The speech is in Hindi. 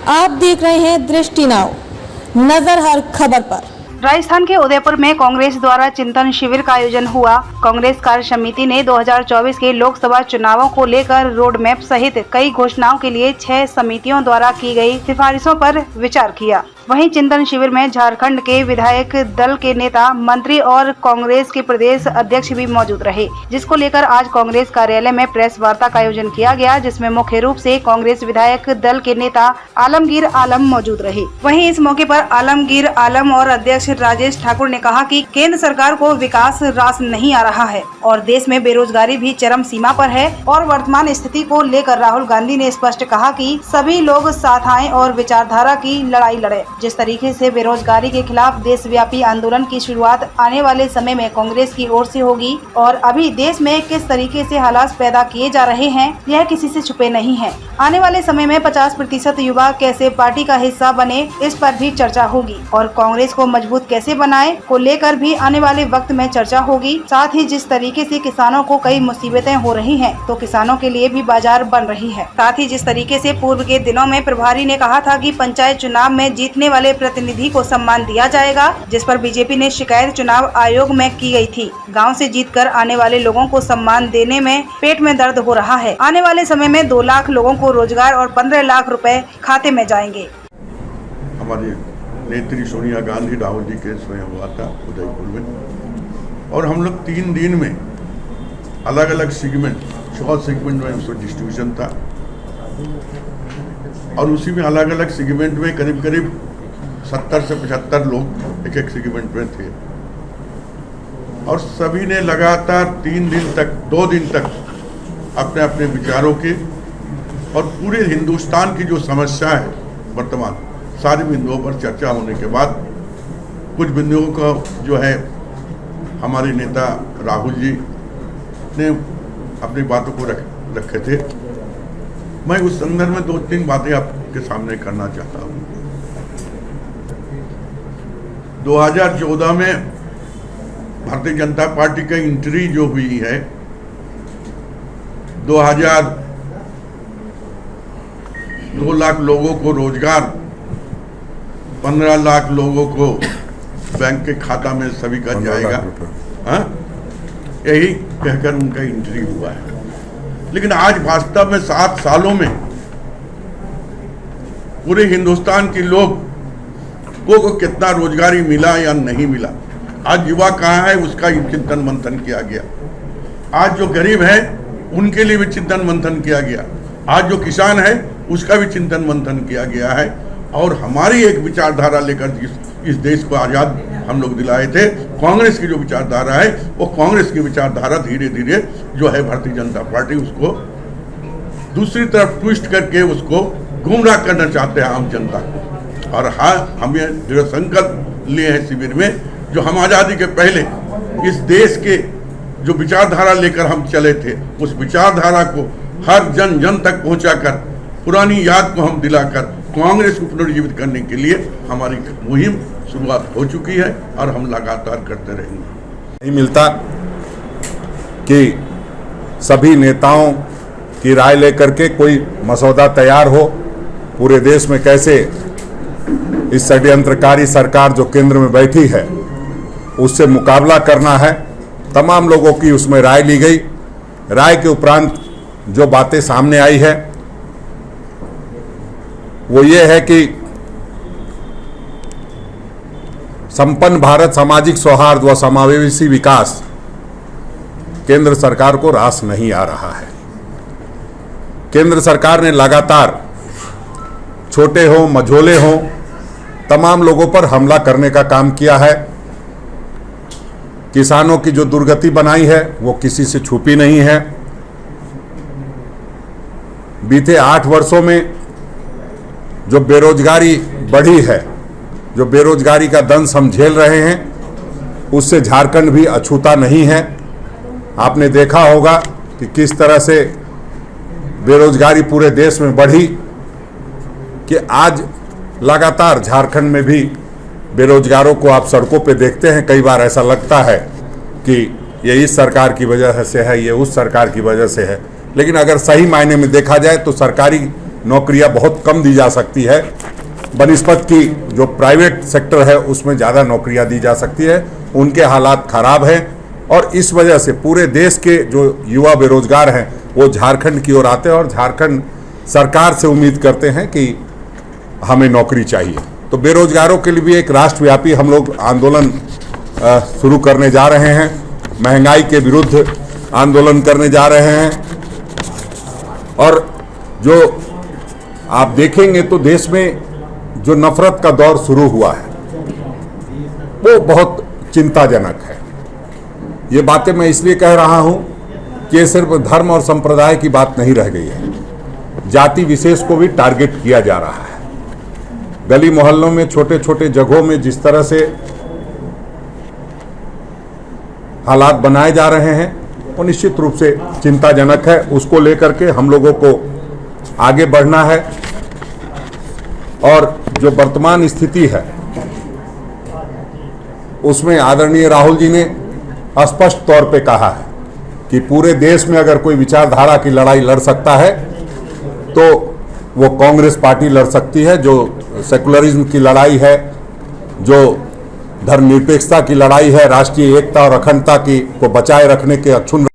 आप देख रहे हैं दृष्टि नाउ, नजर हर खबर पर। राजस्थान के उदयपुर में कांग्रेस द्वारा चिंतन शिविर का आयोजन हुआ। कांग्रेस कार्य समिति ने 2024 के लोकसभा चुनावों को लेकर रोड मैप सहित कई घोषणाओं के लिए 6 समितियों द्वारा की गई सिफारिशों पर विचार किया। वहीं चिंतन शिविर में झारखंड के विधायक दल के नेता, मंत्री और कांग्रेस के प्रदेश अध्यक्ष भी मौजूद रहे, जिसको लेकर आज कांग्रेस कार्यालय में प्रेस वार्ता का आयोजन किया गया, जिसमें मुख्य रूप से कांग्रेस विधायक दल के नेता आलमगीर आलम मौजूद रहे। वहीं इस मौके पर आलमगीर आलम और अध्यक्ष राजेश ठाकुर ने कहा कि केंद्र सरकार को विकास रास नहीं आ रहा है और देश में बेरोजगारी भी चरम सीमा पर है और वर्तमान स्थिति को लेकर राहुल गांधी ने स्पष्ट कहा कि सभी लोग साथ आएं और विचारधारा की लड़ाई लड़े। जिस तरीके से बेरोजगारी के खिलाफ देशव्यापी आंदोलन की शुरुआत आने वाले समय में कांग्रेस की ओर से होगी और अभी देश में किस तरीके से हालात पैदा किए जा रहे हैं, यह किसी से छुपे नहीं है। आने वाले समय में 50% युवा कैसे पार्टी का हिस्सा बने, इस पर भी चर्चा होगी और कांग्रेस को मजबूत कैसे बनाए को लेकर भी आने वाले वक्त में चर्चा होगी। साथ ही जिस तरीके से किसानों को कई मुसीबतें हो रही हैं, तो किसानों के लिए भी बाजार बन रही है। साथ ही जिस तरीके से पूर्व के दिनों में प्रभारी ने कहा था कि पंचायत चुनाव में जीतने वाले प्रतिनिधि को सम्मान दिया जाएगा, जिस पर बीजेपी ने शिकायत चुनाव आयोग में की गई थी। गाँव से जीतकर आने वाले लोगों को सम्मान देने में पेट में दर्द हो रहा है। आने वाले समय में 2 लाख लोगों को रोजगार और 15 लाख रुपए खाते में जाएंगे। हमारी नेत्री सोनिया गांधी राहुल जी के स्वयं हुआ था उदयपुर में, और हम लोग 3 दिन में अलग अलग सेगमेंट, 100 सेगमेंट में उसका डिस्ट्रीब्यूशन था और उसी में अलग अलग सेगमेंट में करीब करीब 70 से 75 लोग एक सेगमेंट में थे और सभी ने लगातार 3 दिन तक 2 दिन तक अपने अपने विचारों के और पूरे हिंदुस्तान की जो समस्या है वर्तमान सारी बिंदुओं पर चर्चा होने के बाद कुछ बिंदुओं का जो है हमारे नेता राहुल जी ने अपनी बातों को रखे थे। मैं उस संदर्भ में 2-3 बातें आपके सामने करना चाहता हूँ। 2014 में भारतीय जनता पार्टी की एंट्री जो हुई है, 2 लाख लोगों को रोजगार, 15 लाख लोगों को बैंक के खाता में सभी का जाएगा, यही कहकर उनका एंट्री हुआ है। लेकिन आज वास्तव में 7 सालों में पूरे हिंदुस्तान के लोग को कितना रोजगारी मिला या नहीं मिला, आज युवा कहाँ है उसका चिंतन मंथन किया गया। आज जो गरीब है उनके लिए भी चिंतन मंथन किया गया, आज जो किसान है उसका भी चिंतन मंथन किया गया है और हमारी एक विचारधारा लेकर इस देश को आज़ाद हम लोग दिलाए थे। कांग्रेस की जो विचारधारा है वो कांग्रेस की विचारधारा धीरे धीरे जो है भारतीय जनता पार्टी उसको दूसरी तरफ ट्विस्ट करके उसको गुमराह करना चाहते हैं आम जनता को। और हाँ, हम ये दृढ़ संकल्प लिए हैं शिविर में, जो हम आज़ादी के पहले इस देश के जो विचारधारा लेकर हम चले थे, उस विचारधारा को हर जन जन तक पहुंचाकर पुरानी याद को हम दिलाकर कांग्रेस को पुनर्जीवित करने के लिए हमारी मुहिम शुरुआत हो चुकी है और हम लगातार करते रहेंगे। नहीं मिलता कि सभी नेताओं की राय लेकर के कोई मसौदा तैयार हो, पूरे देश में कैसे इस षड्यंत्रकारी सरकार जो केंद्र में बैठी है उससे मुकाबला करना है। तमाम लोगों की उसमें राय ली गई। राय के उपरांत जो बातें सामने आई है वो ये है कि संपन्न भारत, सामाजिक सौहार्द व समावेशी विकास केंद्र सरकार को रास नहीं आ रहा है। केंद्र सरकार ने लगातार छोटे हो मझोले हो तमाम लोगों पर हमला करने का काम किया है। किसानों की जो दुर्गति बनाई है वो किसी से छुपी नहीं है। बीते 8 वर्षों में जो बेरोजगारी बढ़ी है, जो बेरोजगारी का दंश हम झेल रहे हैं, उससे झारखंड भी अछूता नहीं है। आपने देखा होगा कि किस तरह से बेरोजगारी पूरे देश में बढ़ी कि आज लगातार झारखंड में भी बेरोजगारों को आप सड़कों पे देखते हैं। कई बार ऐसा लगता है कि ये इस सरकार की वजह से है, ये उस सरकार की वजह से है, लेकिन अगर सही मायने में देखा जाए तो सरकारी नौकरियां बहुत कम दी जा सकती है, बनिस्बत की जो प्राइवेट सेक्टर है उसमें ज़्यादा नौकरियां दी जा सकती है। उनके हालात खराब हैं और इस वजह से पूरे देश के जो युवा बेरोजगार हैं वो झारखंड की ओर आते हैं और झारखंड सरकार से उम्मीद करते हैं कि हमें नौकरी चाहिए। तो बेरोजगारों के लिए भी एक राष्ट्रव्यापी हम लोग आंदोलन शुरू करने जा रहे हैं, महंगाई के विरुद्ध आंदोलन करने जा रहे हैं। और जो आप देखेंगे तो देश में जो नफरत का दौर शुरू हुआ है वो बहुत चिंताजनक है। ये बातें मैं इसलिए कह रहा हूं कि ये सिर्फ धर्म और संप्रदाय की बात नहीं रह गई है, जाति विशेष को भी टारगेट किया जा रहा है। गली मोहल्लों में, छोटे छोटे जगहों में जिस तरह से हालात बनाए जा रहे हैं वो निश्चित रूप से चिंताजनक है। उसको लेकर के हम लोगों को आगे बढ़ना है और जो वर्तमान स्थिति है उसमें आदरणीय राहुल जी ने स्पष्ट तौर पे कहा है कि पूरे देश में अगर कोई विचारधारा की लड़ाई लड़ सकता है तो वो कांग्रेस पार्टी लड़ सकती है। जो सेकुलरिज्म की लड़ाई है, जो धर्मनिरपेक्षता की लड़ाई है, राष्ट्रीय एकता और अखंडता की को बचाए रखने के अक्षुण्ण